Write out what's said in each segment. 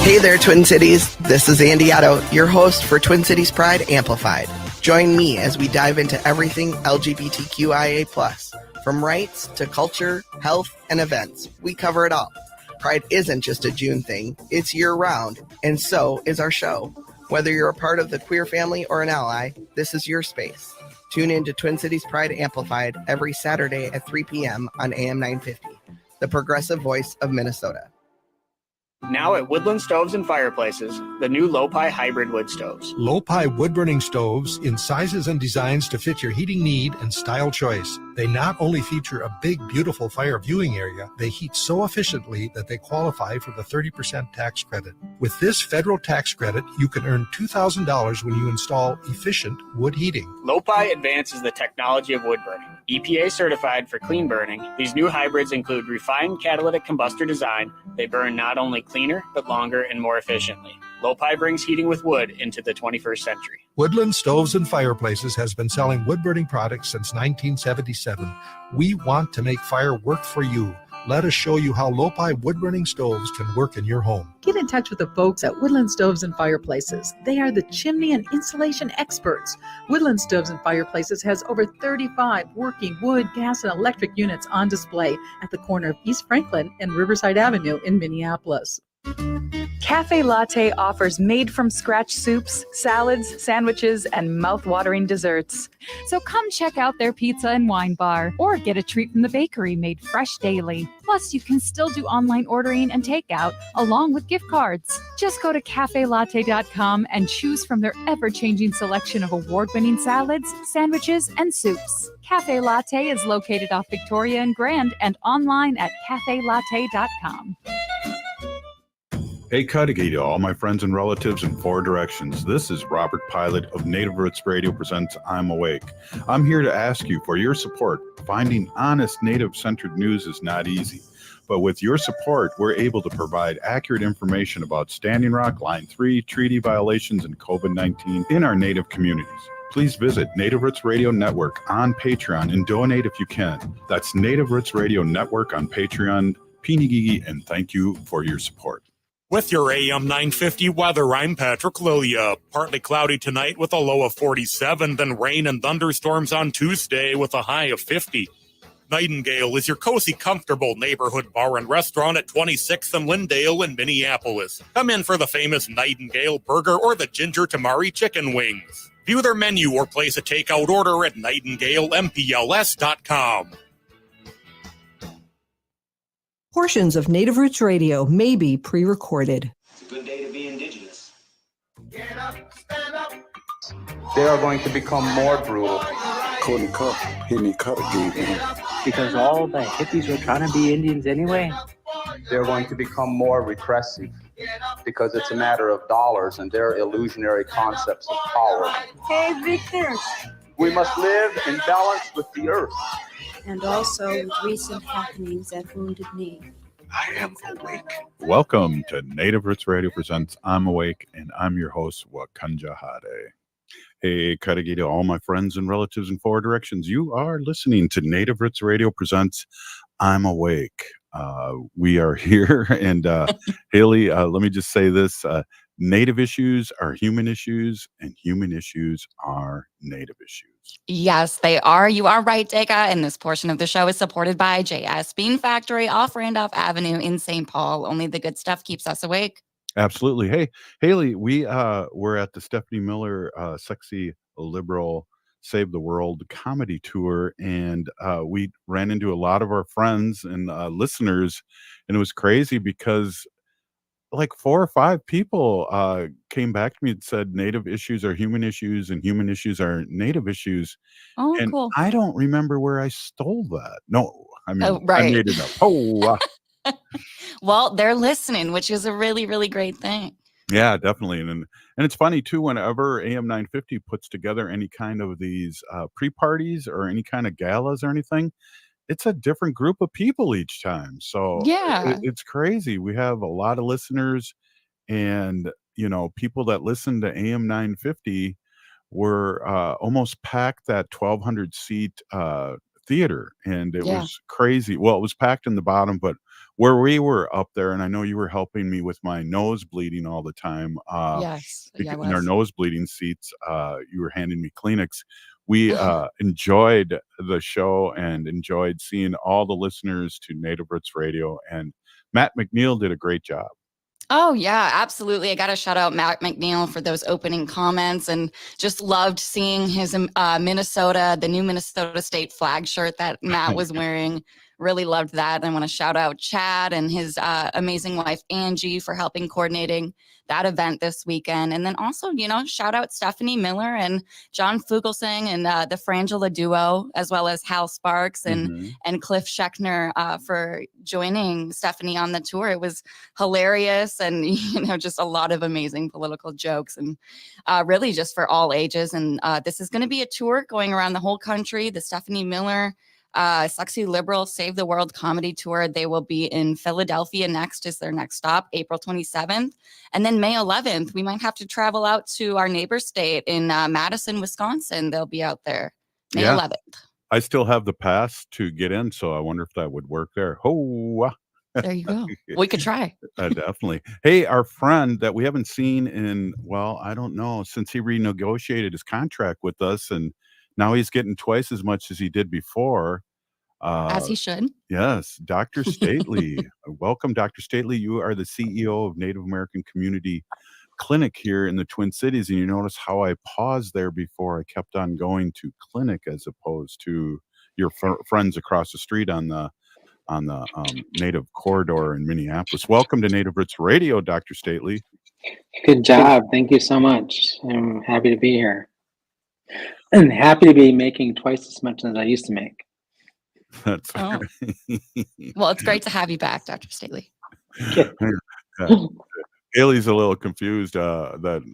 Hey there, Twin Cities. This is Andy Otto, your host for Twin Cities Pride Amplified. Join me as we dive into everything LGBTQIA+. From rights to culture, health, and events, we cover it all. Pride isn't just a June thing, it's year-round, and so is our show. Whether you're a part of the queer family or an ally, this is your space. Tune in to Twin Cities Pride Amplified every Saturday at 3 p.m. on AM 950, the progressive voice of Minnesota. Now at Woodland Stoves and Fireplaces, the new Low-Pi hybrid wood stoves. Low-Pi wood-burning stoves in sizes and designs to fit your heating need and style choice. They not only feature a big, beautiful fire viewing area, they heat so efficiently that they qualify for the 30% tax credit. With this federal tax credit, you can earn $2,000 when you install efficient wood heating. Low-Pi advances the technology of wood burning. EPA certified for clean burning, these new hybrids include refined catalytic combustor design. They burn not only cleaner, but longer and more efficiently. Low-Pi brings heating with wood into the 21st century. Woodland Stoves and Fireplaces has been selling wood-burning products since 1977. We want to make fire work for you. Let us show you how Low-Pi wood-burning stoves can work in your home. Get in touch with the folks at Woodland Stoves and Fireplaces. They are the chimney and insulation experts. Woodland Stoves and Fireplaces has over 35 working wood, gas, and electric units on display at the corner of East Franklin and Riverside Avenue in Minneapolis. Cafe Latte offers made-from-scratch soups, salads, sandwiches, and mouth-watering desserts. So come check out their pizza and wine bar, or get a treat from the bakery made fresh daily. Plus, you can still do online ordering and takeout, along with gift cards. Just go to cafelatte.com and choose from their ever-changing selection of award-winning salads, sandwiches, and soups. Cafe Latte is located off Victoria and Grand and online at cafelatte.com. Hey, Cudahy to all my friends and relatives in four directions. This is Robert Pilot of Native Roots Radio presents I'm Awake. I'm here to ask you for your support. Finding honest Native-centered news is not easy, but with your support, we're able to provide accurate information about Standing Rock, Line 3, treaty violations, and COVID-19 in our Native communities. Please visit Native Roots Radio Network on Patreon and donate if you can. That's Native Roots Radio Network on Patreon. Pinigigi, and thank you for your support. With your AM 950 weather, I'm Patrick Lilia. Partly cloudy tonight with a low of 47, then rain and thunderstorms on Tuesday with a high of 50. Nightingale is your cozy, comfortable neighborhood bar and restaurant at 26th and Lyndale in Minneapolis. Come in for the famous Nightingale burger or the ginger tamari chicken wings. View their menu or place a takeout order at nightingalempls.com. Portions of Native Roots Radio may be pre-recorded. It's a good day to be indigenous. Get up, stand up. They are going to become more brutal. Couldn't cut, hit me cut again, man. Because all the hippies were trying to be Indians anyway. They're going to become more repressive because it's a matter of dollars and their illusionary concepts of power. Hey, Victor. We must live in balance with the earth. And also with recent happenings at Wounded Knee. I am awake. Welcome to Native Roots Radio presents I'm Awake, and I'm your host, Wakanja Hade. Hey, Cudahy to all my friends and relatives in four directions. You are listening to Native Roots Radio presents I'm Awake. We are here, and Haley, let me just say this. Native issues are human issues, and human issues are Native issues. Yes, they are. You are right, Dega. And this portion of the show is supported by JS Bean Factory off Randolph Avenue in St. Paul. Only the good stuff keeps us awake. Absolutely. Hey, Haley, we're at the Stephanie Miller Sexy Liberal Save the World comedy tour, and we ran into a lot of our friends and listeners, and it was crazy because like 4 or 5 people came back to me and said Native issues are human issues and human issues are Native issues. Oh, and cool. I don't remember where I stole that. No, I mean, right. I made it up. Oh, well, they're listening, which is a really, really great thing. yeah, definitely. And it's funny too, whenever AM 950 puts together any kind of these pre-parties or any kind of galas or anything, it's a different group of people each time. So yeah, it's crazy. We have a lot of listeners, and people that listen to AM 950 were almost packed that 1,200 seat theater, and it was crazy. Well, it was packed in the bottom, but where we were up there, and I know you were helping me with my nose bleeding all the time. Yes, yeah, I In our was. nose bleeding seats, you were handing me Kleenex. We enjoyed the show and enjoyed seeing all the listeners to Native Roots Radio, and Matt McNeil did a great job. Oh, yeah, absolutely. I got to shout out Matt McNeil for those opening comments and just loved seeing his the new Minnesota State flag shirt that Matt was wearing. Really loved that. I want to shout out Chad and his amazing wife, Angie, for helping coordinating that event this weekend. And then also, shout out Stephanie Miller and John Fugelsang and the Frangela duo, as well as Hal Sparks and Cliff Scheckner for joining Stephanie on the tour. It was hilarious and, just a lot of amazing political jokes and really just for all ages. And this is going to be a tour going around the whole country. The Stephanie Miller Sexy Liberal Save the World comedy tour. They will be in Philadelphia next is their next stop, April 27th. And then May 11th, we might have to travel out to our neighbor state in Madison, Wisconsin. They'll be out there May 11th. I still have the pass to get in, so I wonder if that would work there. Oh, there you go. We could try. Definitely. Hey, our friend that we haven't seen in, well, I don't know, since he renegotiated his contract with us, and now he's getting twice as much as he did before. As he should. Yes, Dr. Stately. Welcome, Dr. Stately. You are the CEO of Native American Community Clinic here in the Twin Cities, and you notice how I paused there before I kept on going to clinic as opposed to your friends across the street on the Native corridor in Minneapolis. Welcome to Native Roots Radio, Dr. Stately. Good job. Thank you so much. I'm happy to be here. And happy to be making twice as much as I used to make. That's Well, it's great to have you back, Dr. Stately. Haley's a little confused about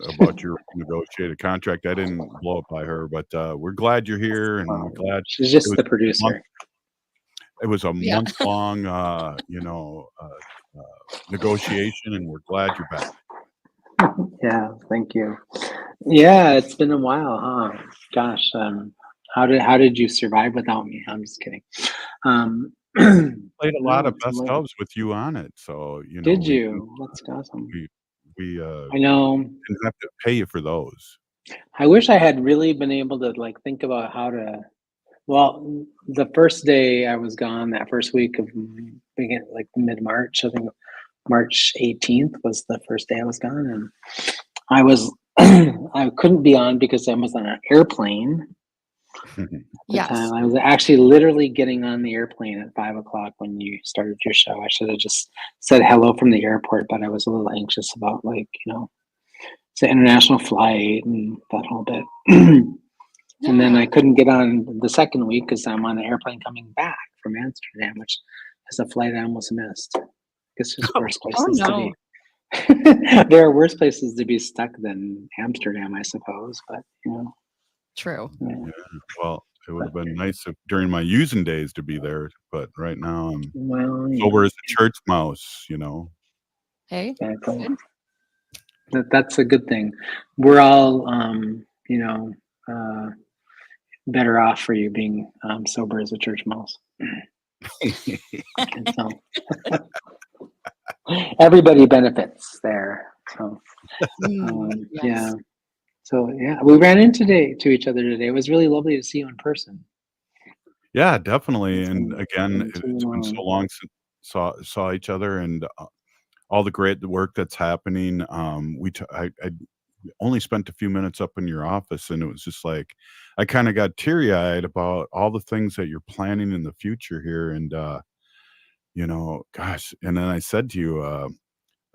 your negotiated contract. I didn't blow it by her, but we're glad you're here, and we're glad she's just the producer. It was a month-long, negotiation, and we're glad you're back. Yeah, thank you. Yeah, it's been a while, huh? Gosh, how did you survive without me? I'm just kidding. Played a lot of best ofs with you on it, so Did you? That's awesome. We I know. Didn't have to pay you for those. I wish I had really been able to think about how to. Well, the first day I was gone, that first week of mid-March, I think March 18th was the first day I was gone, and I was I couldn't be on because I was on an airplane. Yes. I was actually literally getting on the airplane at 5:00 when you started your show. I should have just said hello from the airport, but I was a little anxious about it's an international flight and that whole bit. And then I couldn't get on the second week because I'm on an airplane coming back from Amsterdam, which is a flight I almost missed. It's just worse places to be. There are worse places to be stuck than Amsterdam, I suppose, but True. Yeah. Yeah, well, it would have been nice if during my using days to be there, but right now I'm sober as a church mouse, Hey, exactly. That's a good thing. We're all, better off for you being sober as a church mouse. So, everybody benefits there. So, yes. yeah. So we ran into each other today. It was really lovely to see you in person. Yeah, definitely. And again, it's been so long since saw each other, and all the great work that's happening. I only spent a few minutes up in your office, and it was just like I kind of got teary-eyed about all the things that you're planning in the future here, and gosh. And then I said to you,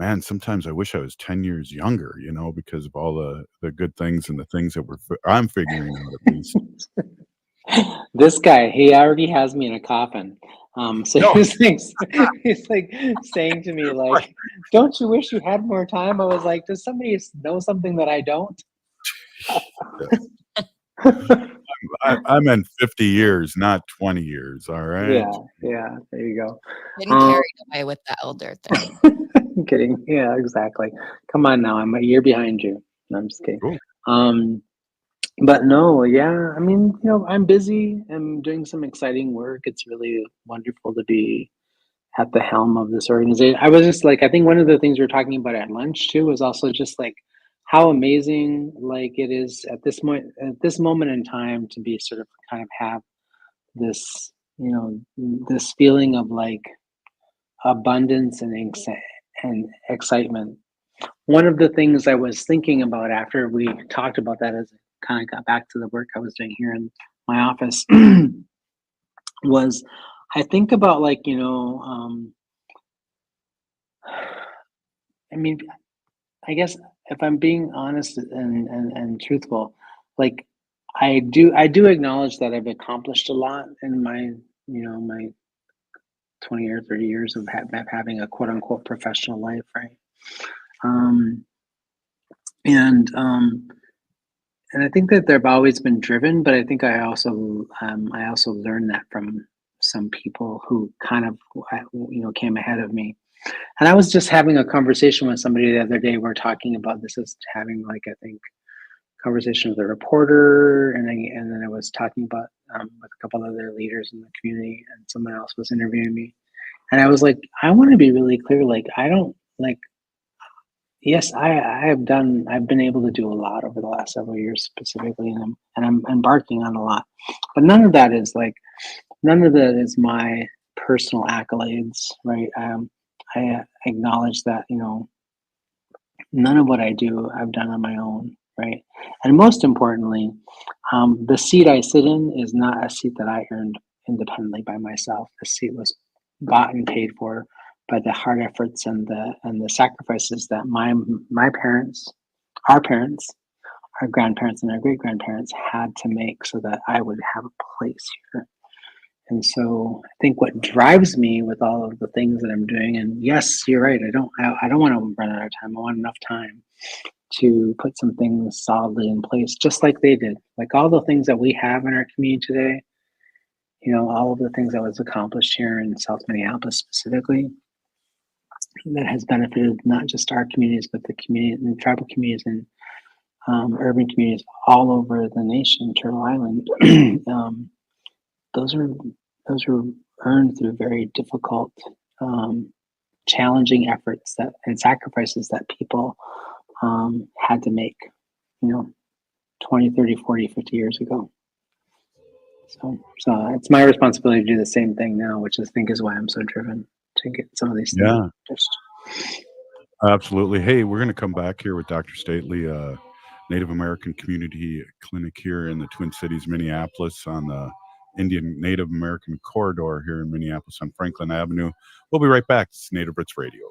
man, sometimes I wish I was 10 years younger, because of all the good things and the things that I'm figuring out at least. This guy, he already has me in a coffin. So No. he's like saying to me, don't you wish you had more time? I was like, does somebody know something that I don't? I meant 50 years, not 20 years. All right. Yeah. There you go. Getting carried away with the elder thing. I'm kidding. Yeah, exactly. Come on now. I'm a year behind you. No, I'm just kidding. Cool. But no, yeah. I mean, I'm busy. I'm doing some exciting work. It's really wonderful to be at the helm of this organization. I was just like, I think one of the things we were talking about at lunch too was also just like how amazing like it is at this moment in time to be sort of kind of have this, you know, this feeling of like abundance and excitement. One of the things I was thinking about after we talked about that as I kind of got back to the work I was doing here in my office was I think about like, you know, I mean, I guess if I'm being honest and truthful, like I do acknowledge that I've accomplished a lot in my, you know, my 20 or 30 years of having a quote unquote professional life, right? And I think that they've always been driven, but I think I also learned that from some people who kind of, you know, came ahead of me. And I was just having a conversation with somebody the other day. We're talking about this as having like, I think, conversation with a reporter, and then I was talking about with a couple other leaders in the community, and someone else was interviewing me. And I was like, I want to be really clear. Like, I don't like, yes, I've been able to do a lot over the last several years specifically, and I'm embarking on a lot, but none of that is my personal accolades, right? I acknowledge that, you know, none of what I do I've done on my own, right? And most importantly, the seat I sit in is not a seat that I earned independently by myself. The seat was bought and paid for by the hard efforts and the sacrifices that my parents, our grandparents, and our great grandparents had to make so that I would have a place here. And so I think what drives me with all of the things that I'm doing, and yes, you're right, I don't want to run out of time. I want enough time to put some things solidly in place, just like they did. Like all the things that we have in our community today, you know, all of the things that was accomplished here in South Minneapolis specifically, that has benefited not just our communities, but the community and tribal communities and urban communities all over the nation, Turtle Island. Those were earned through very difficult, challenging efforts and sacrifices that people had to make, you know, 20, 30, 40, 50 years ago. So it's my responsibility to do the same thing now, which I think is why I'm so driven to get some of these things. Yeah, absolutely. Hey, we're going to come back here with Dr. Stately, Native American Community Clinic here in the Twin Cities, Minneapolis, on the Indian Native American corridor here in Minneapolis on Franklin Avenue. We'll be right back. It's Native Roots Radio.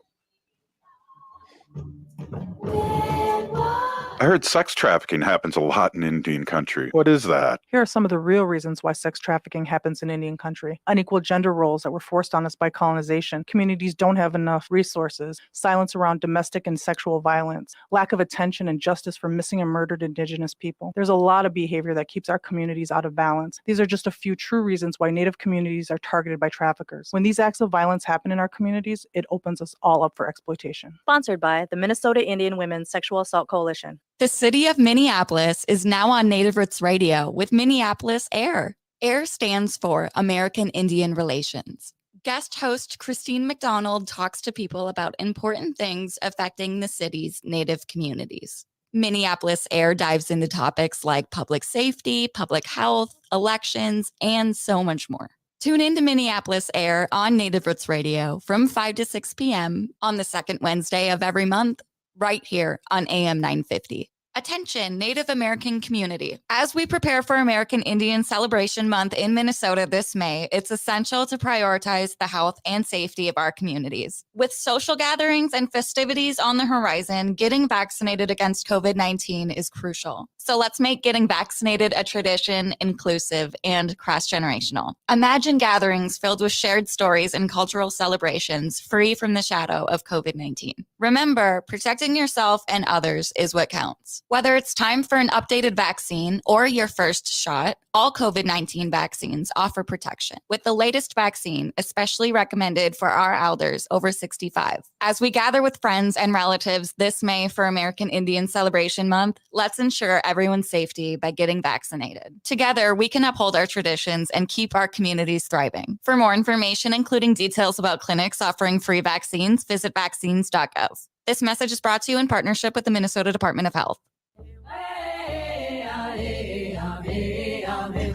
I heard sex trafficking happens a lot in Indian country. What is that? Here are some of the real reasons why sex trafficking happens in Indian country. Unequal gender roles that were forced on us by colonization. Communities don't have enough resources. Silence around domestic and sexual violence. Lack of attention and justice for missing and murdered Indigenous people. There's a lot of behavior that keeps our communities out of balance. These are just a few true reasons why Native communities are targeted by traffickers. When these acts of violence happen in our communities, it opens us all up for exploitation. Sponsored by the Minnesota Indian Women's Sexual Assault Coalition. The city of Minneapolis is now on Native Roots Radio with Minneapolis AIR. AIR stands for American Indian Relations. Guest host Christine McDonald talks to people about important things affecting the city's Native communities. Minneapolis AIR dives into topics like public safety, public health, elections, and so much more. Tune in to Minneapolis AIR on Native Roots Radio from 5 to 6 p.m. on the second Wednesday of every month, right here on AM 950. Attention, Native American community. As we prepare for American Indian Celebration Month in Minnesota this May, it's essential to prioritize the health and safety of our communities. With social gatherings and festivities on the horizon, getting vaccinated against COVID-19 is crucial. So let's make getting vaccinated a tradition, inclusive, and cross-generational. Imagine gatherings filled with shared stories and cultural celebrations, free from the shadow of COVID-19. Remember, protecting yourself and others is what counts. Whether it's time for an updated vaccine or your first shot, all COVID-19 vaccines offer protection, with the latest vaccine especially recommended for our elders over 65. As we gather with friends and relatives this May for American Indian Celebration Month, let's ensure everyone's safety by getting vaccinated. Together, we can uphold our traditions and keep our communities thriving. For more information, including details about clinics offering free vaccines, visit vaccines.gov. This message is brought to you in partnership with the Minnesota Department of Health.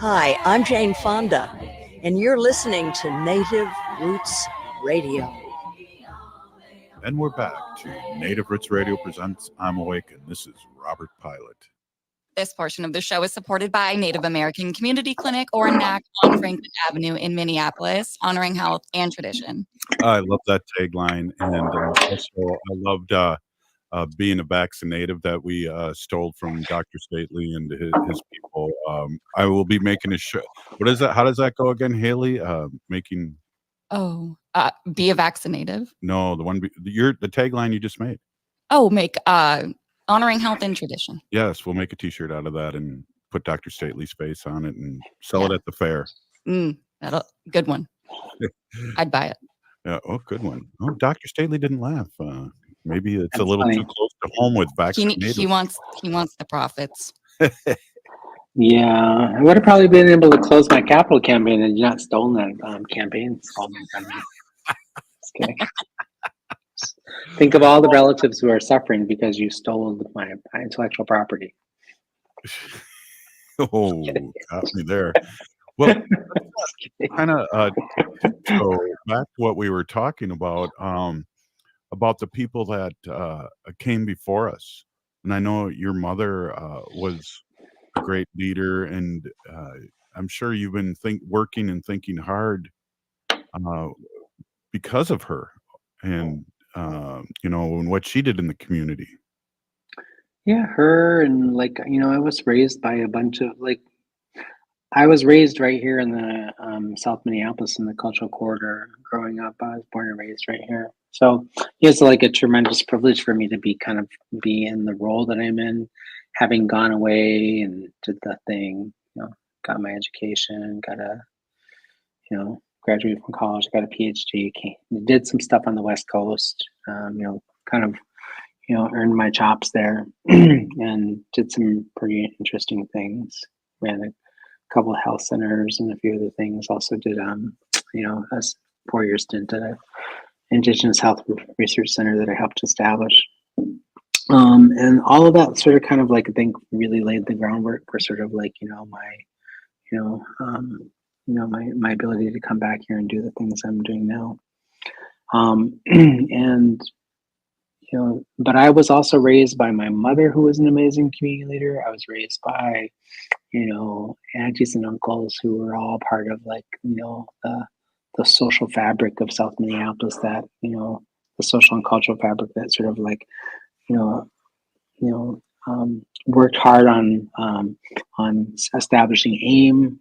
Hi, I'm Jane Fonda, and you're listening to Native Roots Radio. And we're back to Native Roots Radio presents I'm Awake, and this is Robert Pilot. This portion of the show is supported by Native American Community Clinic, or NAC, on Franklin Avenue in Minneapolis, honoring health and tradition. I love that tagline, and also I loved being a vaccinative that we stole from Dr. Stately and his people. I will be making a show. What is that? How does that go again, Haley? Making. Oh, be a vaccinative. No, the tagline you just made. Oh, make honoring health and tradition. Yes, we'll make a T-shirt out of that and put Dr. Stately's face on it and sell it at the fair. Good one. I'd buy it. Yeah. Oh, good one. Oh, Dr. Stately didn't laugh. Maybe it's a little funny. too close to home with vaccinated. He wants the profits. Yeah, I would have probably been able to close my capital campaign and not stolen that campaign. Just kidding. Think of all the relatives who are suffering because you stole my intellectual property. Oh, got me there. Well, kind of so back to what we were talking about the people that came before us. And I know your mother was a great leader, and I'm sure you've been working and thinking hard because of her, and and what she did in the community. Yeah, her, and I was raised by a bunch of I was raised right here in the South Minneapolis in the cultural corridor. Growing up, I was born and raised right here. So it's like a tremendous privilege for me to be in the role that I'm in, having gone away and did the thing, got my education, graduated from college, got a PhD, did some stuff on the West Coast, earned my chops there and did some pretty interesting things. Ran a couple of health centers and a few other things. Also did, a 4-year stint at an Indigenous Health Research Center that I helped establish. And all of that sort of I think really laid the groundwork for sort of my ability to come back here and do the things I'm doing now. But I was also raised by my mother, who was an amazing community leader. I was raised by, aunties and uncles who were all part of the social fabric of South Minneapolis, that, the social and cultural fabric that sort of worked hard on establishing AIM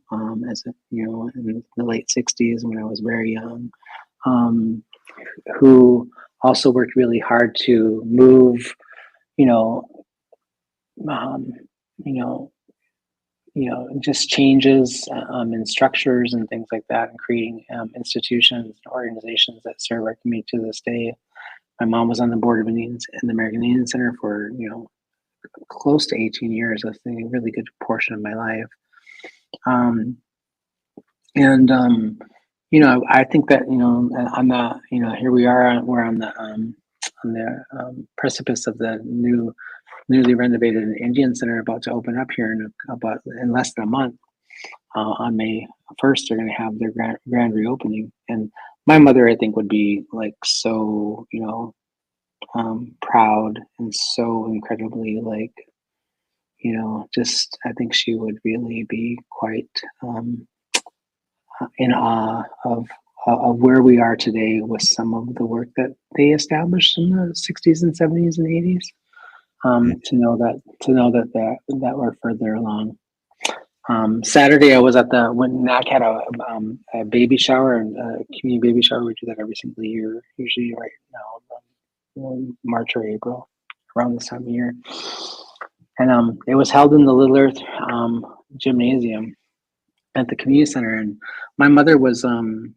as in the late 60s when I was very young, who also worked really hard to move, just changes in structures and things like that, and creating institutions and organizations that serve our community to this day. My mom was on the board of the American Indian Center for, close to 18 years. I think a really good portion of my life. I think that, on the, here we are, we're on the precipice of the newly renovated Indian Center about to open up here in less than a month. On May 1st, they're going to have their grand reopening. And my mother, I think, would be so, proud and so incredibly I think she would really be quite in awe of where we are today with some of the work that they established in the 60s and 70s and 80s. To know that we're further along. Saturday, I was when NAC had a baby shower, and a community baby shower. We do that every single year, usually right now, March or April, around this time of year. And it was held in the Little Earth gymnasium at the community center. And my mother was, it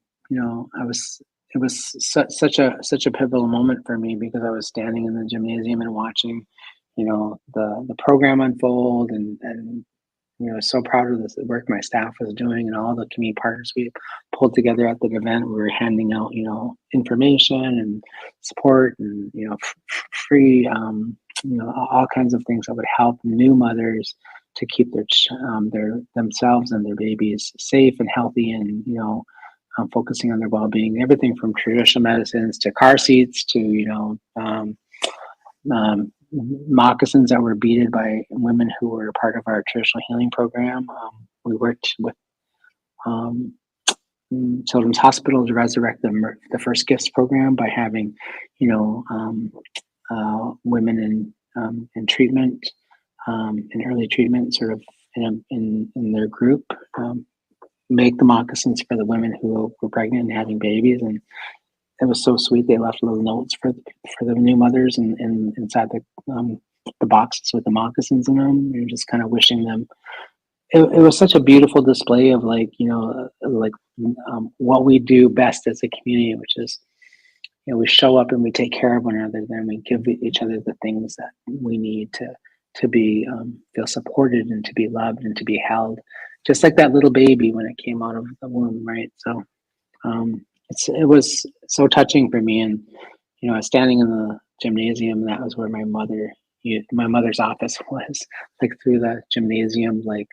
was such a pivotal moment for me, because I was standing in the gymnasium and watching, the program unfold, and so proud of the work my staff was doing and all the community partners we pulled together at the event. We were handing out, information and support, and, free, all kinds of things that would help new mothers to keep their themselves and their babies safe and healthy, and, focusing on their well-being, everything from traditional medicines to car seats to, moccasins that were beaded by women who were part of our traditional healing program. We worked with Children's Hospital to resurrect the First Gifts program by having, women in treatment, in early treatment, sort of in their group, make the moccasins for the women who were pregnant and having babies. And it was so sweet. They left little notes for the new mothers and inside the boxes with the moccasins in them. We were just kind of wishing them. It was such a beautiful display of what we do best as a community, which is, we show up and we take care of one another. Then we give each other the things that we need to be feel supported and to be loved and to be held, just like that little baby when it came out of the womb, right? So. It was so touching for me, and I was standing in the gymnasium, and that was where my mother's office was, like through the gymnasium, like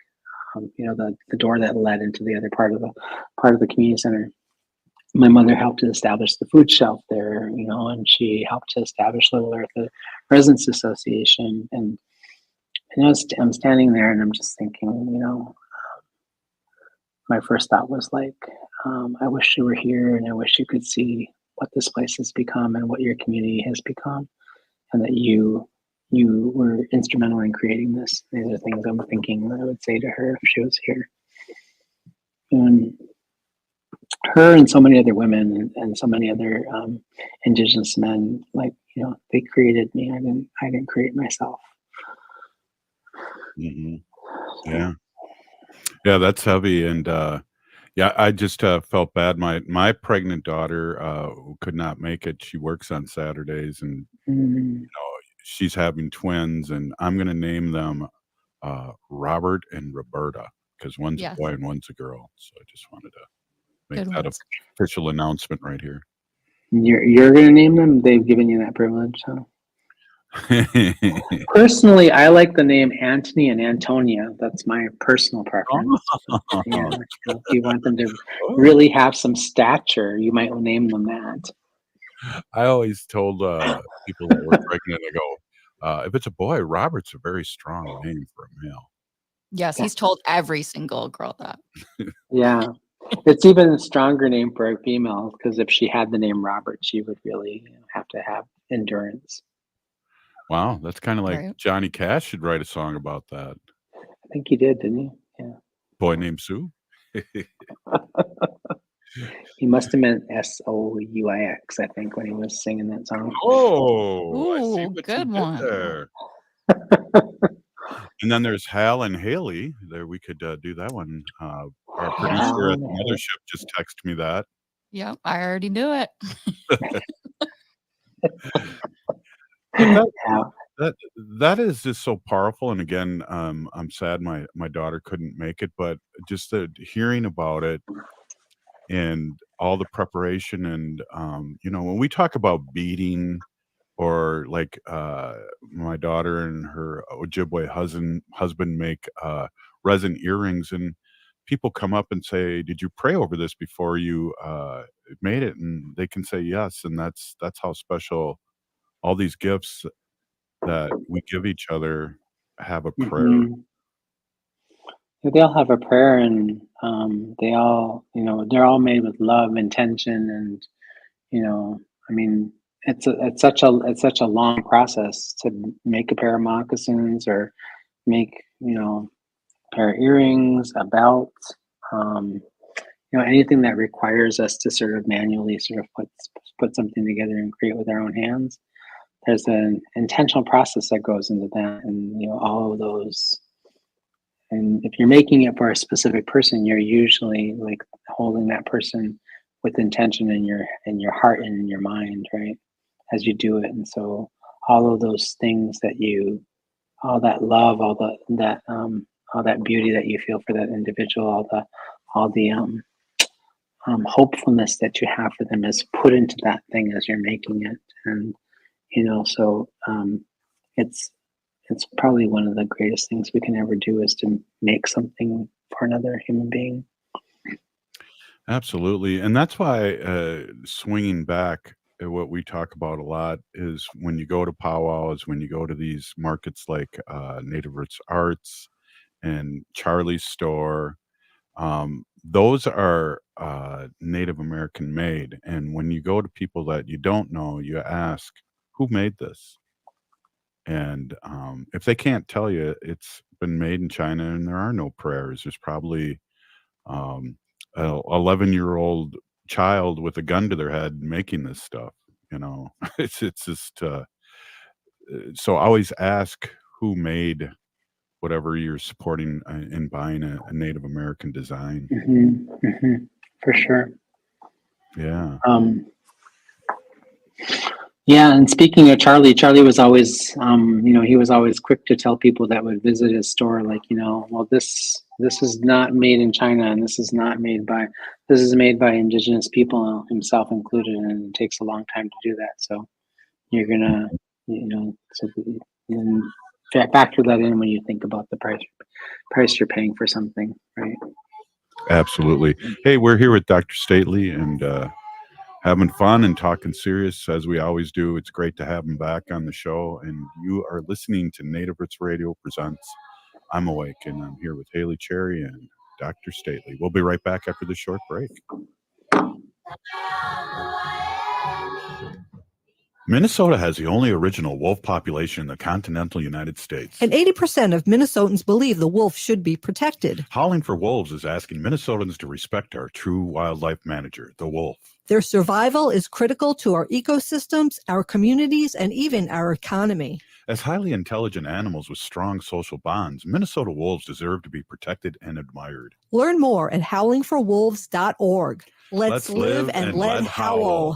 the door that led into the other part of the community center. My mother helped to establish the food shelf there, and she helped to establish Little Earth Residents Association, and I'm standing there and I'm just thinking, my first thought was like, I wish you were here, and I wish you could see what this place has become and what your community has become, and that you were instrumental in creating this. These are things I'm thinking that I would say to her if she was here. And her and so many other women and so many other Indigenous men, they created me. I didn't create myself. Mm-hmm. Yeah, that's heavy. And yeah, I just felt bad. My pregnant daughter could not make it. She works on Saturdays, and she's having twins, and I'm going to name them Robert and Roberta, because one's a boy and one's a girl. So I just wanted to make that official announcement right here. You're going to name them? They've given you that privilege, huh? Personally, I like the name Antony and Antonia. That's my personal preference. Yeah, if you want them to really have some stature, you might name them that. I always told people that were pregnant, I go, if it's a boy, Robert's a very strong name for a male. Yes, he's told every single girl that. Yeah. It's even a stronger name for a female, because if she had the name Robert, she would really have to have endurance. Wow, that's kind of like Johnny Cash should write a song about that. I think he did, didn't he? Yeah. Boy named Sue. He must have meant Souix, I think, when he was singing that song. Oh, I see what good you did one. there. And then there's Hal and Haley. There, we could do that one. Our producer at the mothership just texted me that. Yep, I already knew it. That is just so powerful. And again, I'm sad my daughter couldn't make it, but just hearing about it and all the preparation, and when we talk about beading, or like my daughter and her Ojibwe husband make resin earrings, and people come up and say, "Did you pray over this before you made it?" And they can say yes, and that's how special all these gifts that we give each other have a prayer. Mm-hmm. They all have a prayer, and they all, they're all made with love, intention, and I mean, it's such a long process to make a pair of moccasins, or make a pair of earrings, a belt, anything that requires us to sort of manually sort of put something together and create with our own hands. there's an intentional process that goes into that, and all of those. And if you're making it for a specific person, you're usually like holding that person with intention in your heart and in your mind, right? As you do it. And so all of those things all that love, all that beauty that you feel for that individual, all the hopefulness that you have for them is put into that thing as you're making it. And so it's probably one of the greatest things we can ever do is to make something for another human being. Absolutely. And that's why swinging back at what we talk about a lot is when you go to powwows, when you go to these markets like Native Roots Arts and Charlie's Store, those are Native American made. And when you go to people that you don't know, you ask, who made this? And if they can't tell you it's been made in China and there are no prayers, there's probably an 11-year-old child with a gun to their head making this stuff. It's just so always ask who made whatever you're supporting and buying a Native American design. For sure. Yeah. Yeah, and speaking of Charlie was always, he was always quick to tell people that would visit his store, like, well, this is not made in China, and this is made by indigenous people, himself included, and it takes a long time to do that. So you're gonna, factor that in when you think about the price you're paying for something, right? Absolutely. Hey, we're here with Dr. Stately and having fun and talking serious as we always do. It's great to have him back on the show. And you are listening to Native Roots Radio presents I'm Awake, and I'm here with Haley Cherry and Dr. Stately. We'll be right back after this short break. Minnesota has the only original wolf population in the continental United States. And 80% of Minnesotans believe the wolf should be protected. Howling for Wolves is asking Minnesotans to respect our true wildlife manager, the wolf. Their survival is critical to our ecosystems, our communities, and even our economy. As highly intelligent animals with strong social bonds, Minnesota wolves deserve to be protected and admired. Learn more at howlingforwolves.org. Let's live and let howl.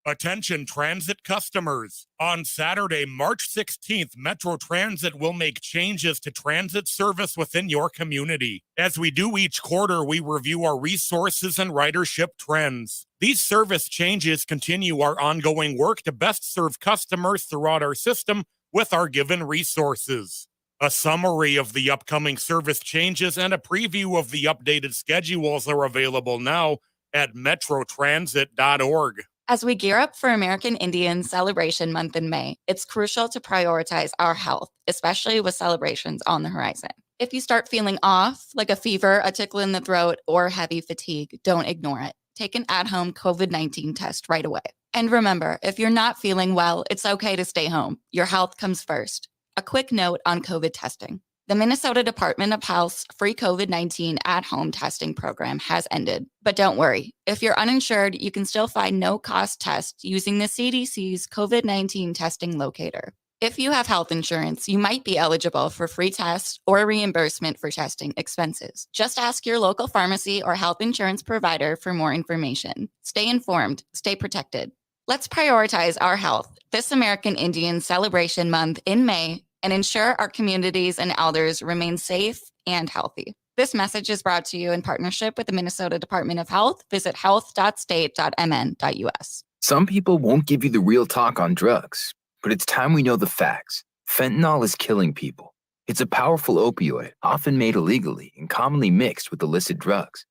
Attention transit customers. On Saturday, March 16th, Metro Transit will make changes to transit service within your community. As we do each quarter, we review our resources and ridership trends. These service changes continue our ongoing work to best serve customers throughout our system with our given resources. A summary of the upcoming service changes and a preview of the updated schedules are available now at metrotransit.org. As we gear up for American Indian Celebration Month in May, it's crucial to prioritize our health, especially with celebrations on the horizon. If you start feeling off, like a fever, a tickle in the throat, or heavy fatigue, don't ignore it. Take an at-home COVID-19 test right away. And remember, if you're not feeling well, it's okay to stay home. Your health comes first. A quick note on COVID testing. The Minnesota Department of Health's free COVID-19 at-home testing program has ended. But don't worry, if you're uninsured, you can still find no-cost tests using the CDC's COVID-19 testing locator. If you have health insurance, you might be eligible for free tests or reimbursement for testing expenses. Just ask your local pharmacy or health insurance provider for more information. Stay informed, stay protected. Let's prioritize our health this American Indian Celebration Month in May and ensure our communities and elders remain safe and healthy. This message is brought to you in partnership with the Minnesota Department of Health. Visit health.state.mn.us. Some people won't give you the real talk on drugs, but it's time we know the facts. Fentanyl is killing people. It's a powerful opioid, often made illegally and commonly mixed with illicit drugs.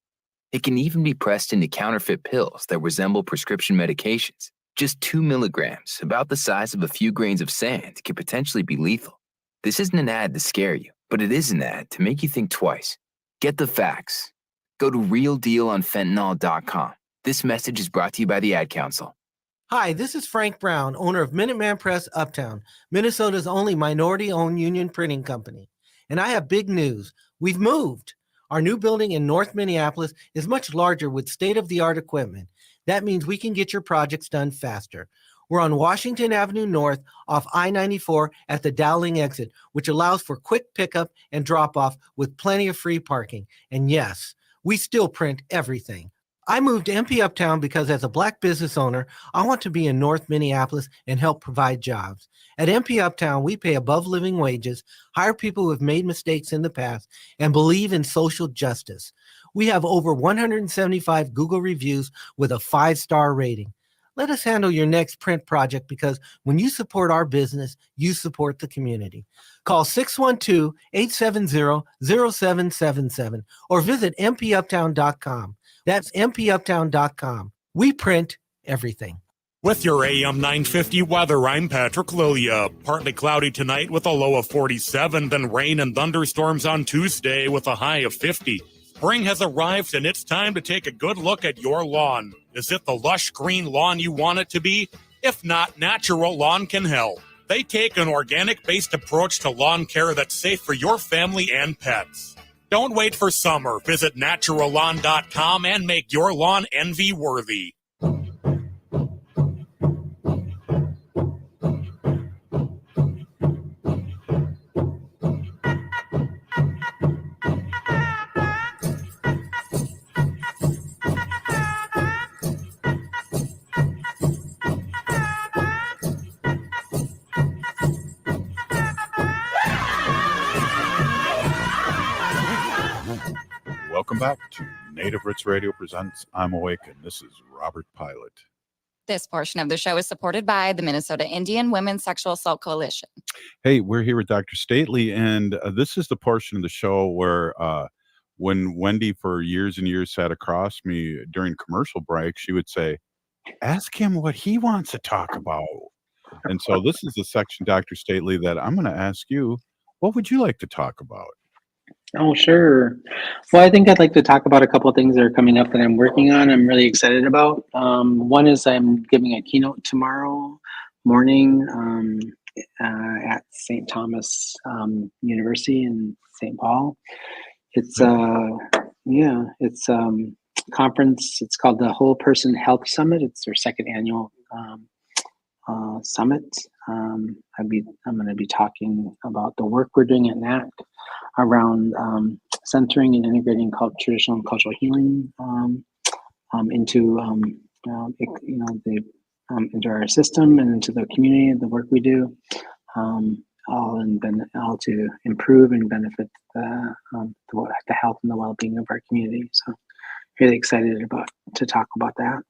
It can even be pressed into counterfeit pills that resemble prescription medications. Just 2 milligrams, about the size of a few grains of sand, can potentially be lethal. This isn't an ad to scare you, but it is an ad to make you think twice. Get the facts. Go to realdealonfentanyl.com. This message is brought to you by the Ad Council. Hi, this is Frank Brown, owner of Minuteman Press Uptown, Minnesota's only minority-owned union printing company. And I have big news. We've moved. Our new building in North Minneapolis is much larger with state-of-the-art equipment. That means we can get your projects done faster. We're on Washington Avenue North off I-94 at the Dowling exit, which allows for quick pickup and drop-off with plenty of free parking. And yes, we still print everything. I moved to MP Uptown because as a Black business owner, I want to be in North Minneapolis and help provide jobs. At MP Uptown, we pay above living wages, hire people who have made mistakes in the past, and believe in social justice. We have over 175 Google reviews with a 5-star rating. Let us handle your next print project because when you support our business, you support the community. Call 612-870-0777 or visit mpuptown.com. That's mpuptown.com. We print everything. With your AM 950 weather, I'm Patrick Lilia. Partly cloudy tonight with a low of 47, then rain and thunderstorms on Tuesday with a high of 50. Spring has arrived and it's time to take a good look at your lawn. Is it the lush green lawn you want it to be? If not, Natural Lawn can help. They take an organic-based approach to lawn care that's safe for your family and pets. Don't wait for summer. Visit naturallawn.com and make your lawn envy-worthy. Welcome back to Native Roots Radio presents I'm Awake, and this is Robert Pilot. This portion of the show is supported by the Minnesota Indian Women's Sexual Assault Coalition. Hey, we're here with Dr. Stately, and this is the portion of the show where when Wendy for years and years sat across me during commercial break, she would say, ask him what he wants to talk about. And so this is the section, Dr. Stately, that I'm going to ask you, what would you like to talk about? Oh, sure. Well, I think I'd like to talk about a couple of things that are coming up that I'm working on. I'm really excited about. One is I'm giving a keynote tomorrow morning at St. Thomas University in St. Paul. It's it's conference. It's called the Whole Person Health Summit. It's their second annual summit. I'm going to be talking about the work we're doing at NAC around centering and integrating traditional and cultural healing into into our system and into the community and the work we do, all to improve and benefit the health and the well-being of our community. So, really excited to talk about that.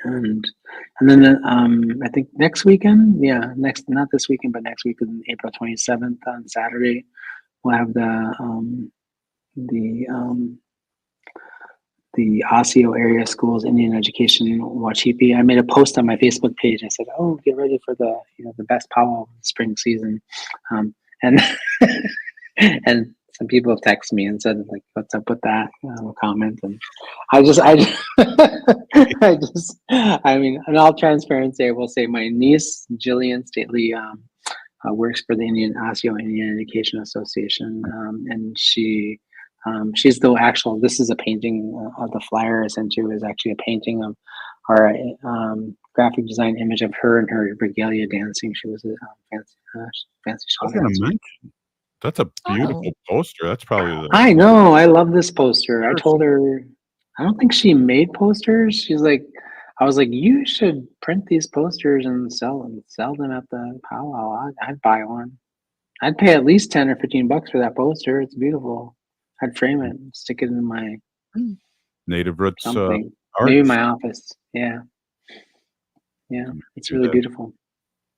And then I think next weekend, not this weekend, but next weekend, April 27th on Saturday, we'll have the Osseo Area Schools Indian Education Wachipi. I made a post on my Facebook page. I said, "Oh, get ready for the best powwow of the spring season," and and some people have texted me and said, like, what's up with that comment? And I mean, in all transparency, I will say my niece, Jillian Stately, works for the Osseo Indian Education Association. And she's the actual, this is a painting of the flyer I sent you is actually a painting of our graphic design image of her and her regalia dancing. She was a fancy show dancer. That's a beautiful poster. That's probably I know. I love this poster. I told her, I don't think she made posters. She's like, I was like, you should print these posters and sell them at the powwow. I'd buy one. I'd pay at least $10 or $15 for that poster. It's beautiful. I'd frame it, stick it in my Native Roots maybe my office. Yeah, it's really beautiful.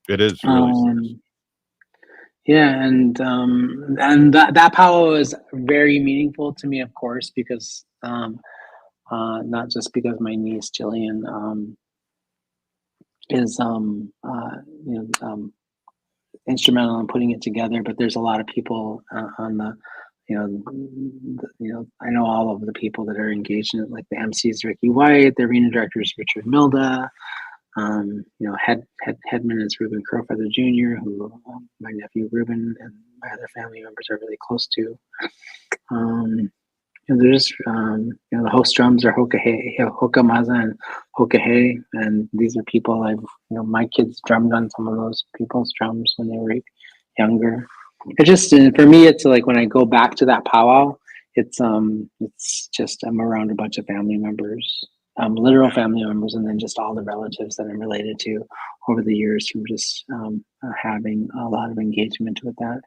It is really. Yeah, and that powwow is very meaningful to me, of course, because not just because my niece Jillian is instrumental in putting it together, but there's a lot of people on the I know all of the people that are engaged in it, like the MCs Ricky White, the arena director is Richard Milda. Headman is Reuben Crowfeather Jr., who my nephew Reuben and my other family members are really close to. they're just the host drums are Hoka Maza and Hoka Hey, and these are people my kids drummed on some of those people's drums when they were younger. It just for me, it's like when I go back to that powwow, it's just I'm around a bunch of family members, literal family members, and then just all the relatives that I'm related to over the years from just having a lot of engagement with that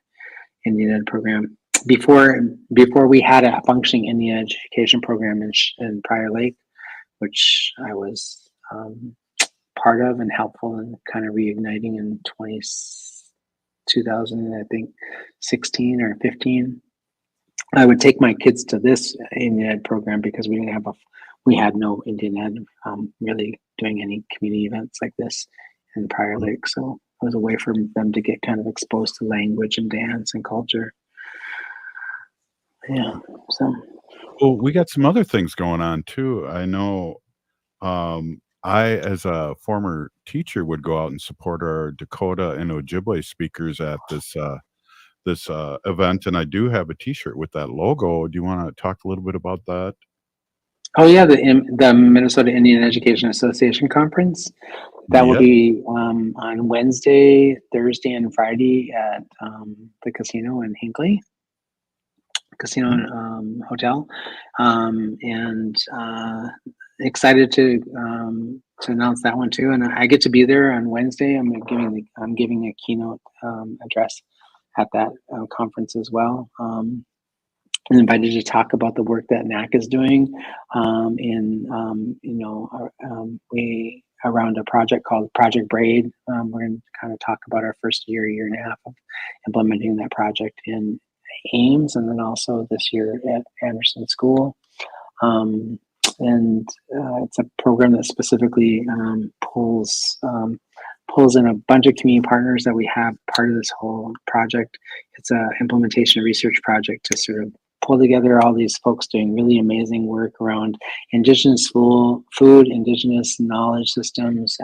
Indian Ed program. Before we had a functioning Indian education program in Prior Lake, which I was part of and helpful in kind of reigniting in 2000, I think 16 or 15. I would take my kids to this Indian Ed program because we had no Indian Ed really doing any community events like this in Prior Lake. So it was a way for them to get kind of exposed to language and dance and culture. Yeah. So. Well, we got some other things going on too. I know I, as a former teacher, would go out and support our Dakota and Ojibwe speakers at this event, and I do have a T-shirt with that logo. Do you want to talk a little bit about that? Oh yeah, the Minnesota Indian Education Association conference. That will be on Wednesday, Thursday, and Friday at the casino in Hinckley. Casino and Hotel, and excited to announce that one too. And I get to be there on Wednesday. I'm giving a keynote address at that conference as well. I'm invited to talk about the work that NAC is doing around a project called Project Braid. We're going to kind of talk about our first year and a half of implementing that project in Ames, and then also this year at Anderson School. It's a program that specifically pulls in a bunch of community partners that we have part of this whole project. It's an implementation research project to sort of pull together all these folks doing really amazing work around Indigenous food, Indigenous knowledge systems,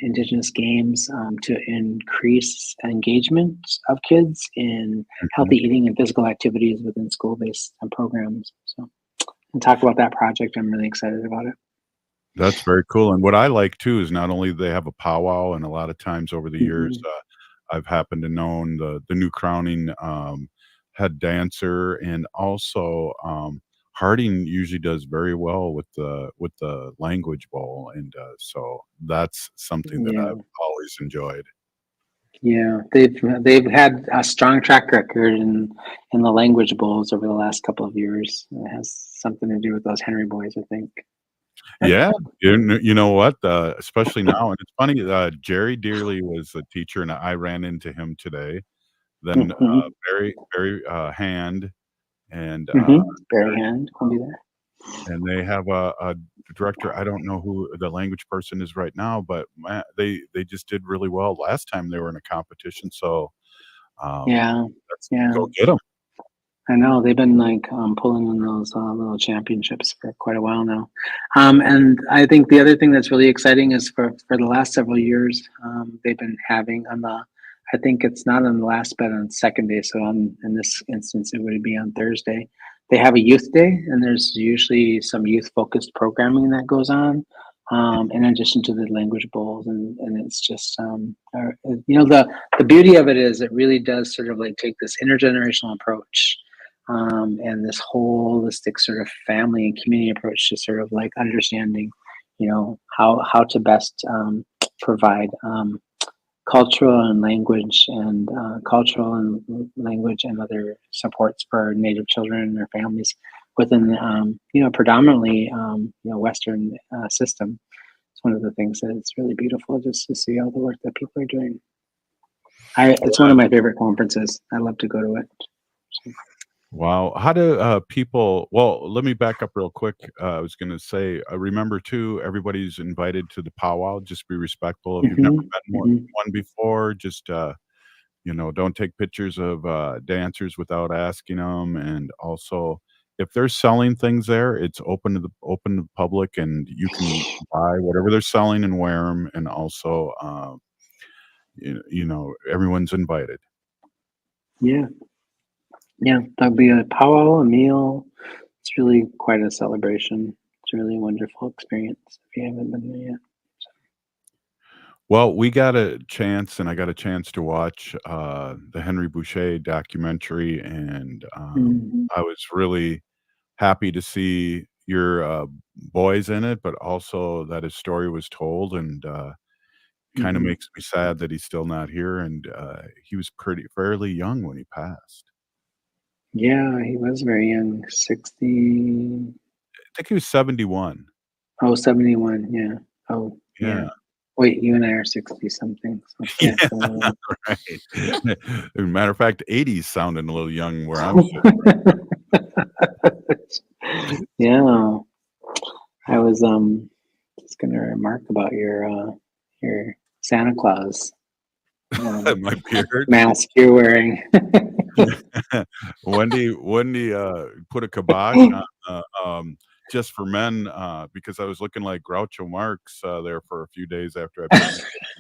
Indigenous games to increase engagement of kids in healthy eating and physical activities within school-based programs. So, and talk about that project. I'm really excited about it. That's very cool. And what I like too is not only they have a powwow, and a lot of times over the years, I've happened to know the new crowning head dancer, and also Harding usually does very well with the language bowl, and so that's something that I've always enjoyed. Yeah, they've had a strong track record in the language bowls over the last couple of years. It has something to do with those Henry boys, I think. Yeah, you know what? Especially now, and it's funny. Jerry Dearly was a teacher, and I ran into him today. Then Barry Hand and Barry Hand will be there. And they have a director. I don't know who the language person is right now, but man, they just did really well last time they were in a competition. So go get them. I know they've been like pulling in those little championships for quite a while now. And I think the other thing that's really exciting is for the last several years, they've been having I think it's not on the last, but on second day. So in this instance, it would be on Thursday. They have a youth day, and there's usually some youth-focused programming that goes on, in addition to the language bowls. And it's just, the beauty of it is it really does sort of like take this intergenerational approach and this holistic sort of family and community approach to sort of like understanding, how to best provide cultural and language and other supports for Native children and their families within, predominantly, Western system. It's one of the things that it's really beautiful just to see all the work that people are doing. It's one of my favorite conferences. I love to go to it. Wow. How do people, well, let me back up real quick. I was going to say, remember too, everybody's invited to the powwow. Just be respectful. If you've never been one before, just, don't take pictures of dancers without asking them. And also, if they're selling things there, it's open to the public, and you can buy whatever they're selling and wear them. And also, everyone's invited. Yeah. Yeah, there'll be a powwow, a meal. It's really quite a celebration. It's a really wonderful experience if you haven't been there yet. Well, we got a chance, and I got a chance to watch the Henry Boucher documentary, and I was really happy to see your boys in it, but also that his story was told, and kind of makes me sad that he's still not here. And he was fairly young when he passed. Yeah, he was very young, 60. I think he was 71. Oh, 71. Yeah. Oh, yeah. Yeah. Wait, you and I are 60 something. So, yeah, Yeah, right. As a matter of fact, 80s sounding a little young where I'm sitting. Yeah. I was just gonna remark about your Santa Claus My beard. mask you're wearing. Wendy put a kibosh on Just for Men because I was looking like Groucho Marx there for a few days after I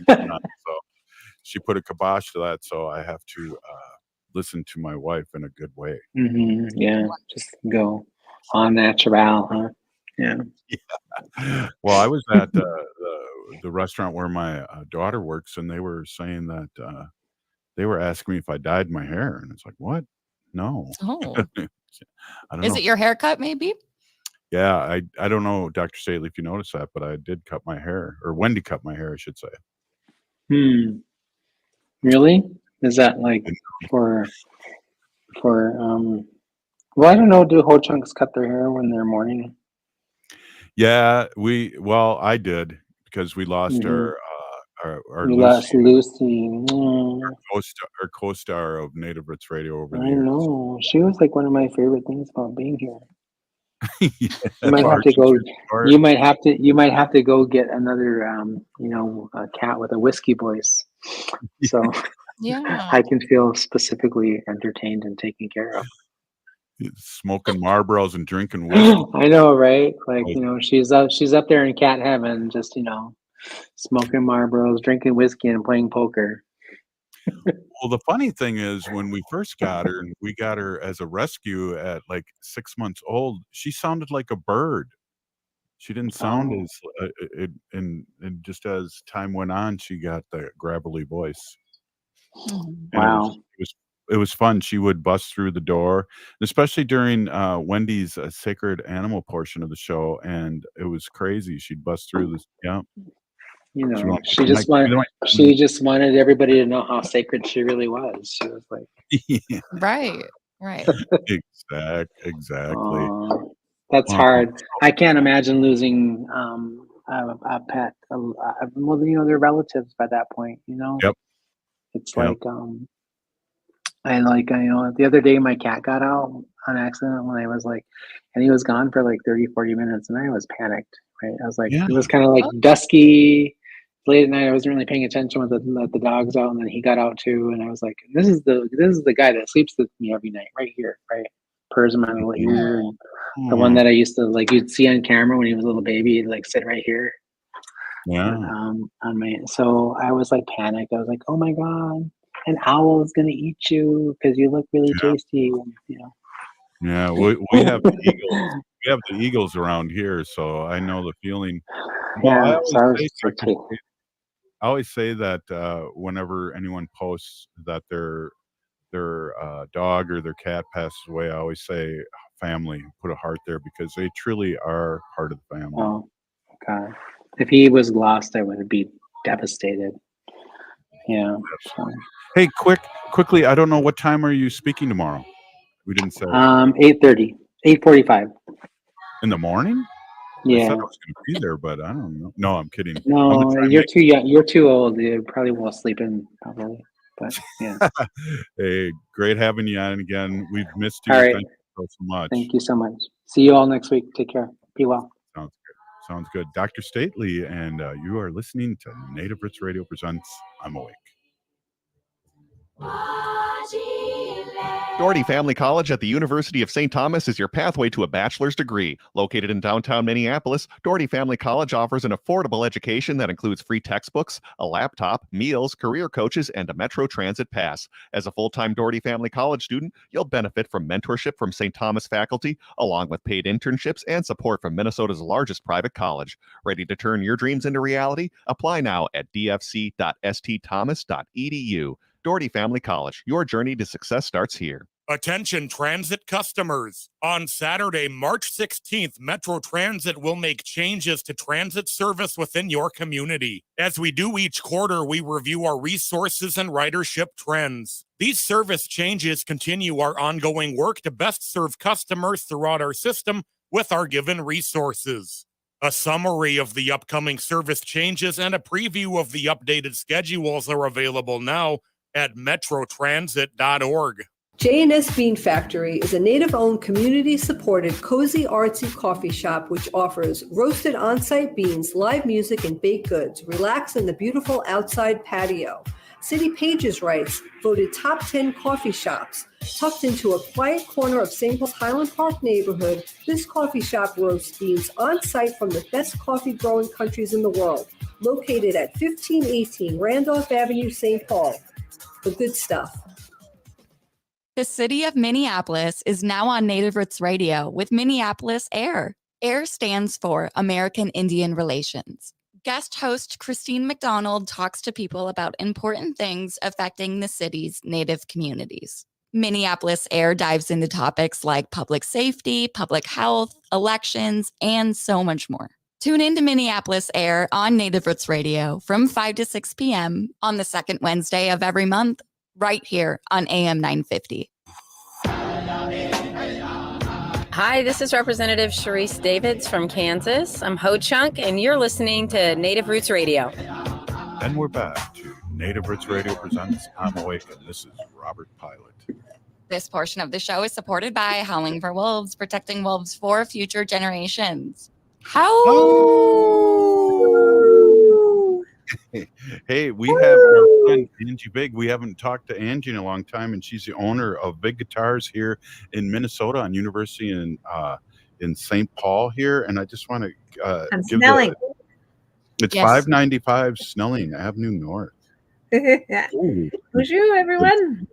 put on. So she put a kibosh to that, so I have to listen to my wife in a good way. Yeah, just go en natural, huh? Yeah. Well, I was at the restaurant where my daughter works, and they were saying that they were asking me if I dyed my hair, and it's like, what? No. Oh. I don't Is know. it your haircut, maybe? Yeah, I don't know, Dr. Stately, if you noticed that, but I did cut my hair, or Wendy cut my hair, I should say. Really? Is that like for well, I don't know, do ho chunks cut their hair when they're mourning? Yeah, I did because we lost our You lost Lucy, Lucy. our co-star of Native Roots Radio over the I years. know. She was like one of my favorite things about being here. Yeah, You might have to go. You might have to go get another, a cat with a whiskey voice, so Yeah, I can feel specifically entertained and taken care of. Smoking Marlboros and drinking whiskey. I know, right? Like she's up there in cat heaven, just smoking Marlboros, drinking whiskey, and playing poker. Well, the funny thing is, when we first got her, and we got her as a rescue at like 6 months old, she sounded like a bird. She didn't sound as and just as time went on, she got the gravelly voice. And Wow. it was fun. She would bust through the door, especially during Wendy's sacred animal portion of the show, and it was crazy. She'd bust through this. Yeah. She just wanted everybody to know how sacred she really was. She was like, yeah. right. Exactly. That's hard. I can't imagine losing a pet. Well, they're relatives by that point. Yep. It's like the other day my cat got out on accident when I was like, and he was gone for like 30-40 minutes, and I was panicked. Right, I was like, it was kind of like dusky, late at night. I wasn't really paying attention when let the dogs out, and then he got out too, and I was like, this is the guy that sleeps with me every night, right here, right, purrs in my little ear, and the one that I used to you'd see on camera when he was a little baby, he'd like sit right here. Yeah. So I was like panicked. I was like, oh my god, an owl is gonna eat you because you look really tasty, Yeah, we have the Eagles. We have the Eagles around here, so I know the feeling. Well, I always say that whenever anyone posts that their dog or their cat passes away, I always say family, put a heart there, because they truly are part of the family. Oh, God. If he was lost, I would be devastated. Yeah. So. Hey, quickly, I don't know, what time are you speaking tomorrow? We didn't say. 8:30, 8:45. In the morning? Yeah. I said I was going to be there, but I don't know. No, I'm kidding. No, you're too young. You're too old. You probably won't sleep in, probably. But yeah. Hey, great having you on again. We've missed you. All right. Thank you so much. Thank you so much. See you all next week. Take care. Be well. Sounds good. Dr. Stately, and you are listening to Native Roots Radio presents I'm Awake. Doherty Family College at the University of St. Thomas is your pathway to a bachelor's degree. Located in downtown Minneapolis, Doherty Family College offers an affordable education that includes free textbooks, a laptop, meals, career coaches, and a Metro Transit pass. As a full-time Doherty Family College student, you'll benefit from mentorship from St. Thomas faculty, along with paid internships and support from Minnesota's largest private college. Ready to turn your dreams into reality? Apply now at dfc.stthomas.edu. Doherty Family College. Your journey to success starts here. Attention transit customers. On Saturday, March 16th, Metro Transit will make changes to transit service within your community. As we do each quarter, we review our resources and ridership trends. These service changes continue our ongoing work to best serve customers throughout our system with our given resources. A summary of the upcoming service changes and a preview of the updated schedules are available now at metrotransit.org. J&S Bean Factory is a native-owned, community-supported, cozy, artsy coffee shop which offers roasted on-site beans, live music, and baked goods. Relax in the beautiful outside patio. City Pages writes, voted top 10 coffee shops. Tucked into a quiet corner of St. Paul's Highland Park neighborhood, this coffee shop roasts beans on-site from the best coffee-growing countries in the world. Located at 1518 Randolph Avenue, St. Paul. The good stuff. The city of Minneapolis is now on Native Roots Radio with Minneapolis AIR. AIR stands for American Indian Relations. Guest host Christine McDonald talks to people about important things affecting the city's Native communities. Minneapolis AIR dives into topics like public safety, public health, elections, and so much more. Tune in to Minneapolis AIR on Native Roots Radio from 5 to 6 p.m. on the second Wednesday of every month, right here on AM 950. Hi, this is Representative Sharice Davids from Kansas. I'm Ho Chunk, and you're listening to Native Roots Radio. And we're back to Native Roots Radio presents I'm Awake, and this is Robert Pilot. This portion of the show is supported by Howling for Wolves, protecting wolves for future generations. Hey, we have our friend Angie Vig. We haven't talked to Angie in a long time, and she's the owner of Vig Guitars here in Minnesota on University in St. Paul here. And I just want to give Snelling. It's Yes. 595 Snelling Avenue North. Ooh. Bonjour, everyone.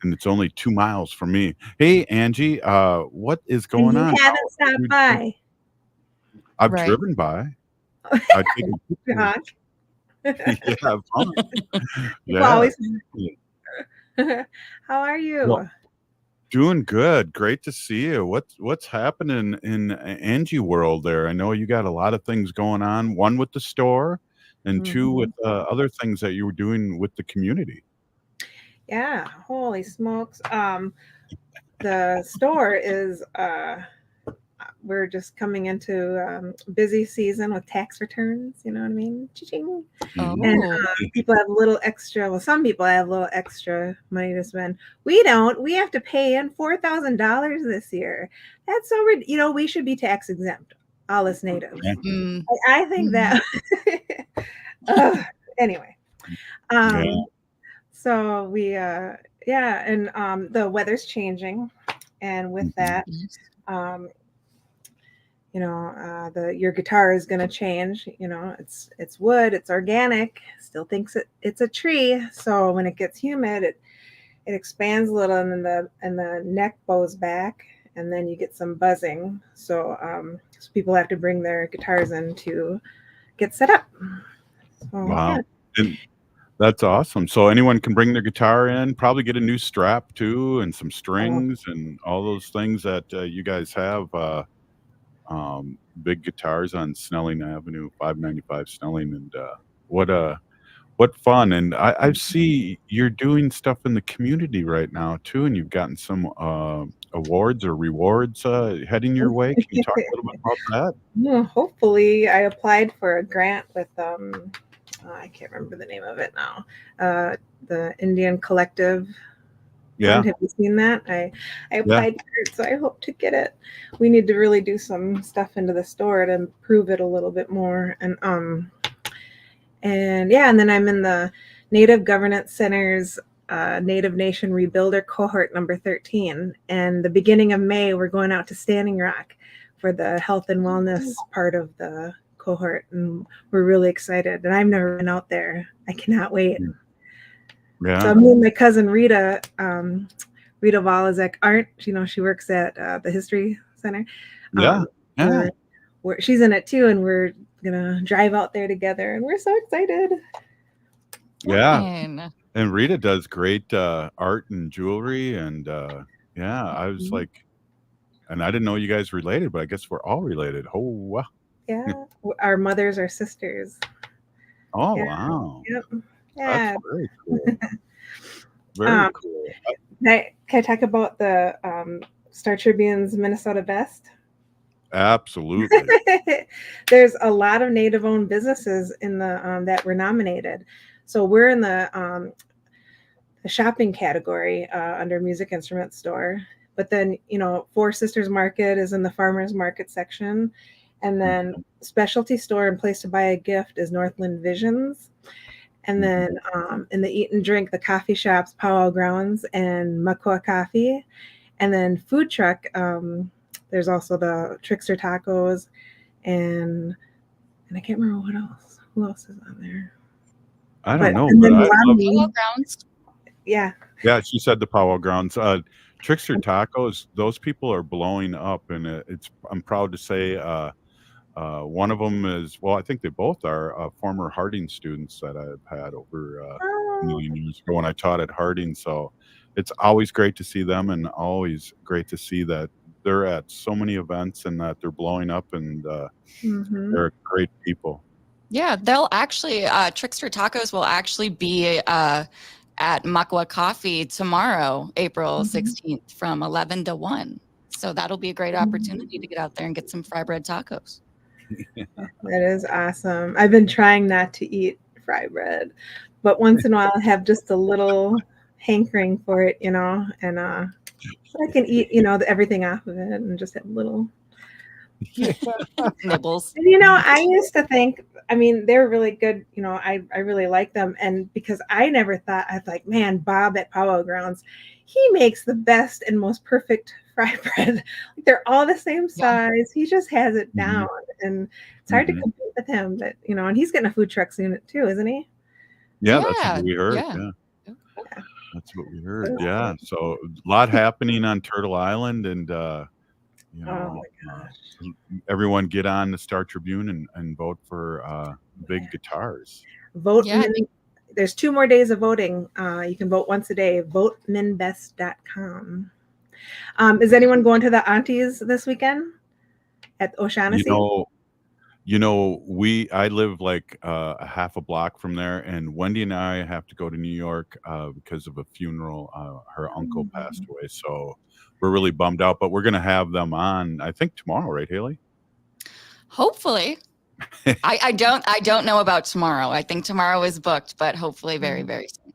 And it's only 2 miles from me. Hey, Angie, what is going on? You haven't stopped by. I've Right. driven by. I take Huh? yeah, fun. You always- Yeah. How are you? Well, doing good. Great to see you. What's happening in Angie world there? I know you got a lot of things going on. One with the store, and two with other things that you were doing with the community. Yeah, holy smokes. The store is we're just coming into busy season with tax returns, you know what I mean? Cha-ching. And people have a little extra, well, some people have a little extra money to spend. We don't. We have to pay in $4,000 this year. That's so we should be tax exempt, all us natives. I think that anyway. So we and the weather's changing, and with that your guitar is going to change. It's wood, it's organic, still thinks it's a tree, so when it gets humid it expands a little, and then the neck bows back, and then you get some buzzing, so people have to bring their guitars in to get set up. So, Wow. And that's awesome. So anyone can bring their guitar in, probably get a new strap too, and some strings and all those things that you guys have. Big Guitars on Snelling Avenue, 595 Snelling, and what fun! And I see you're doing stuff in the community right now too, and you've gotten some awards or rewards heading your way. Can you talk a little bit about that? Yeah, hopefully, I applied for a grant with I can't remember the name of it now. The Indian Collective. Yeah. Have you seen that? I applied for it, so I hope to get it. We need to really do some stuff into the store to improve it a little bit more. And then I'm in the Native Governance Center's Native Nation Rebuilder Cohort number 13. And the beginning of May, we're going out to Standing Rock for the health and wellness part of the cohort. And we're really excited. And I've never been out there. I cannot wait. Yeah. So me and my cousin Rita, Rita Volozek Art, she works at the History Center. Yeah. She's in it too, and we're gonna drive out there together, and we're so excited. Yeah. Fine. And Rita does great art and jewelry, and I was like, and I didn't know you guys related, but I guess we're all related. Oh wow. Yeah, our mothers are sisters. Oh Yeah. wow. Yep. Yeah. That's very cool. Very cool. Can I talk about the Star Tribune's Minnesota Best? Absolutely. There's a lot of Native-owned businesses in the that were nominated. So we're in the shopping category under music instrument store. But then, Four Sisters Market is in the farmers market section. And then specialty store and place to buy a gift is Northland Visions. And then in the eat and drink, the coffee shops, Powwow Grounds and Makua Coffee. And then food truck, there's also the Trickster Tacos and I can't remember what else. Who else is on there? I don't know. And then But I love, Lamy, Grounds. yeah. yeah, she said the Powwow Grounds. Trickster Tacos, those people are blowing up, and I'm proud to say one of them is, well, I think they both are former Harding students that I've had over a million years ago when I taught at Harding. So it's always great to see them, and always great to see that they're at so many events and that they're blowing up, and they're great people. Yeah, they'll actually, Trickster Tacos will actually be at Makua Coffee tomorrow, April 16th from 11 to 1. So that'll be a great opportunity to get out there and get some fry bread tacos. That is awesome. I've been trying not to eat fry bread, but once in a while I have just a little hankering for it, and so I can eat, everything off of it and just have little nibbles. And, I used to think, they're really good. I really like them. And because I never thought, I was like, man, Bob at Powwow Grounds, he makes the best and most perfect fry bread. They're all the same size. He just has it down. And it's hard to compete with him. But, and he's getting a food truck soon too, isn't he? Yeah, that's what we heard. Yeah. That's what we heard. Yeah. So a lot happening on Turtle Island, and everyone get on the Star Tribune and vote for Vig Guitars. Vote. There's 2 more days of voting. You can vote once a day. VoteMinBest.com. Is anyone going to the Aunties this weekend at O'Shaughnessy? I live like a half a block from there, and Wendy and I have to go to New York because of a funeral. Her uncle passed away, so we're really bummed out. But we're going to have them on, I think, tomorrow, right, Haley? Hopefully. I don't know about tomorrow. I think tomorrow is booked, but hopefully very, very soon.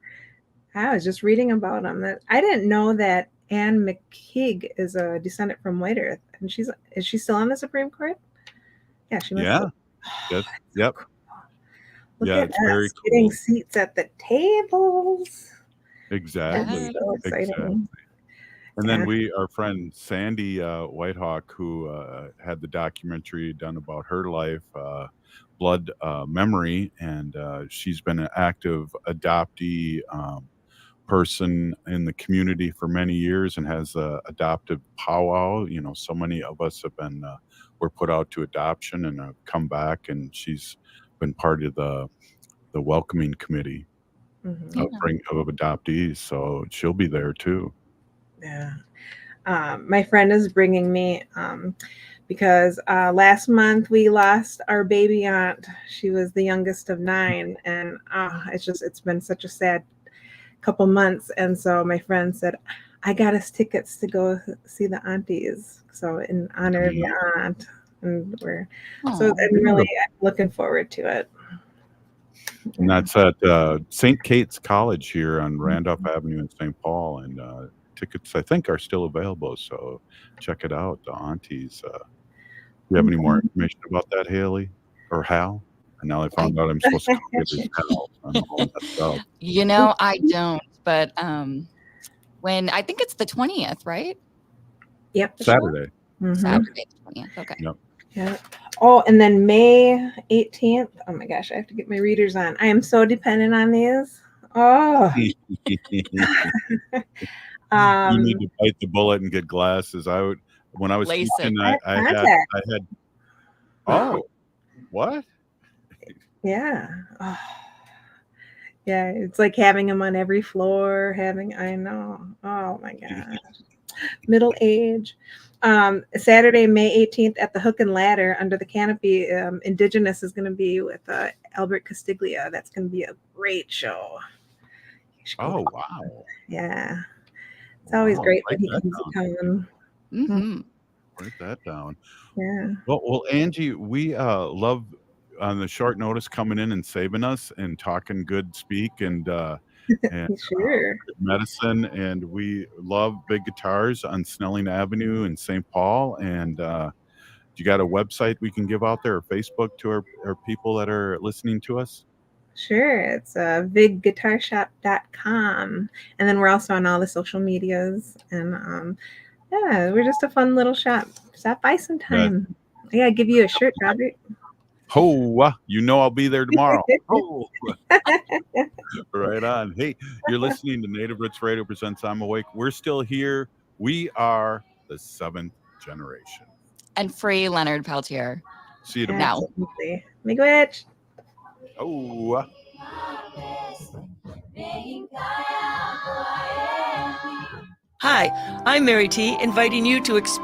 I was just reading about them. That I didn't know that Anne McKeague is a descendant from White Earth, and is she still on the Supreme Court? Yeah, she must. Yeah. Be. Yep. Look Yeah, at it's us very cool. getting seats at the tables. Exactly. That's so exciting. Exactly. And then our friend Sandy Whitehawk, who had the documentary done about her life, Blood Memory, and she's been an active adoptee person in the community for many years, and has a adoptive powwow. So many of us have been were put out to adoption and have come back, and she's been part of the welcoming committee of adoptees. So she'll be there too. Yeah. My friend is bringing me because last month we lost our baby aunt. She was the youngest of 9, and it's been such a sad couple months. And so my friend said, I got us tickets to go see the aunties. So in honor of your aunt, and I'm really looking forward to it. And that's at St. Kate's College here on Randolph Avenue in St. Paul, and tickets I think are still available. So check it out, the aunties. Do you have any more information about that, Haley or Hal? And now I found out I'm supposed to call it Hal. I don't, but when I think it's the 20th, right? Yep. Saturday. Mhm. Saturday the 20th. Okay. Yep. Yeah. Oh, and then May 18th. Oh my gosh, I have to get my readers on. I am so dependent on these. Oh. You need to bite the bullet and get glasses. When I was LASIK. teaching, I I have had. contacts. Oh, what? Yeah. Oh. Yeah, it's like having them on every floor, I know. Oh my gosh. Middle age. Saturday, May 18th at the Hook and Ladder under the canopy. Indigenous is going to be with Albert Castiglia. That's going to be a great show. Oh, wow. Yeah. It's always Wow, great write when he that comes down. to town. Write that down. Yeah. Well, Angie, we love on the short notice coming in and saving us and talking good speak and Sure. good medicine. And we love Vig Guitars on Snelling Avenue in St. Paul. And you got a website we can give out there or Facebook to our people that are listening to us? Sure. It's vigguitarshop.com. And then we're also on all the social medias. And yeah, we're just a fun little shop. Stop by sometime. Yeah, give you a shirt, Robert. Oh, I'll be there tomorrow. Oh, right on. Hey, you're listening to Native Roots Radio presents I'm Awake. We're still here. We are the 7th generation. And free Leonard Peltier. See you tomorrow. Now. Absolutely. Make a witch. Oh. Hi, I'm Mary T, inviting you to experience